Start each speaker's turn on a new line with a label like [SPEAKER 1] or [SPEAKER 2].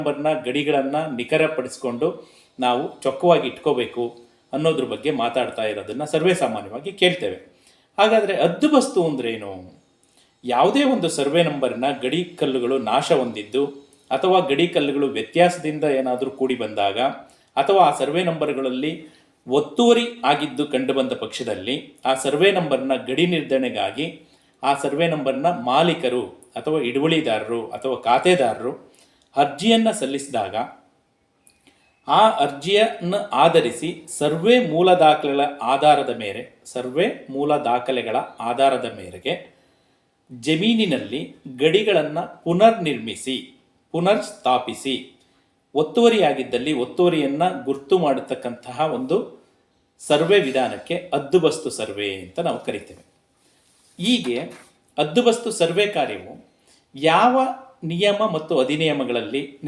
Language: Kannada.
[SPEAKER 1] ನಂಬರ್ನ ಗಡಿಗಳನ್ನು ನಿಖರಪಡಿಸ್ಕೊಂಡು ನಾವು ಚೊಕ್ಕವಾಗಿ ಇಟ್ಕೋಬೇಕು ಅನ್ನೋದ್ರ ಬಗ್ಗೆ ಮಾತಾಡ್ತಾ ಇರೋದನ್ನು ಸರ್ವೇ ಸಾಮಾನ್ಯವಾಗಿ ಕೇಳ್ತೇವೆ. ಹಾಗಾದರೆ ಹದ್ದುಬಸ್ತು ಅಂದ್ರೇನು? ಯಾವುದೇ ಒಂದು ಸರ್ವೆ ನಂಬರ್ನ ಗಡಿ ಕಲ್ಲುಗಳು ನಾಶ ಹೊಂದಿದ್ದು ಅಥವಾ ಗಡಿ ಕಲ್ಲುಗಳು ವ್ಯತ್ಯಾಸದಿಂದ ಏನಾದರೂ ಕೂಡಿ ಬಂದಾಗ ಅಥವಾ ಆ ಸರ್ವೆ ನಂಬರ್ಗಳಲ್ಲಿ ಒತ್ತುವರಿ ಆಗಿದ್ದು ಕಂಡುಬಂದ ಪಕ್ಷದಲ್ಲಿ ಆ ಸರ್ವೆ ನಂಬರ್ನ ಗಡಿ ನಿರ್ಧರಣೆಗಾಗಿ ಆ ಸರ್ವೆ ನಂಬರ್ನ ಮಾಲೀಕರು ಅಥವಾ ಹಿಡುವಳಿದಾರರು ಅಥವಾ ಖಾತೆದಾರರು ಅರ್ಜಿಯನ್ನು ಸಲ್ಲಿಸಿದಾಗ ಆ ಅರ್ಜಿಯನ್ನು ಆಧರಿಸಿ ಸರ್ವೆ ಮೂಲ ದಾಖಲೆಗಳ ಆಧಾರದ ಮೇರೆಗೆ ಜಮೀನಿನಲ್ಲಿ ಗಡಿಗಳನ್ನು ಪುನರ್ ಸ್ಥಾಪಿಸಿ ಒತ್ತುವರಿಯಾಗಿದ್ದಲ್ಲಿ ಒತ್ತುವರಿಯನ್ನು ಗುರ್ತು ಮಾಡತಕ್ಕಂತಹ ಒಂದು ಸರ್ವೆ ವಿಧಾನಕ್ಕೆ ಹದ್ದುಬಸ್ತು ಸರ್ವೆ ಅಂತ ನಾವು ಕರಿತೇವೆ. ಹೀಗೆ ಹದ್ದುಬಸ್ತು ಸರ್ವೆ ಕಾರ್ಯವು ಯಾವ ನಿಯಮ ಮತ್ತು ಅಧಿನಿಯಮಗಳಲ್ಲಿ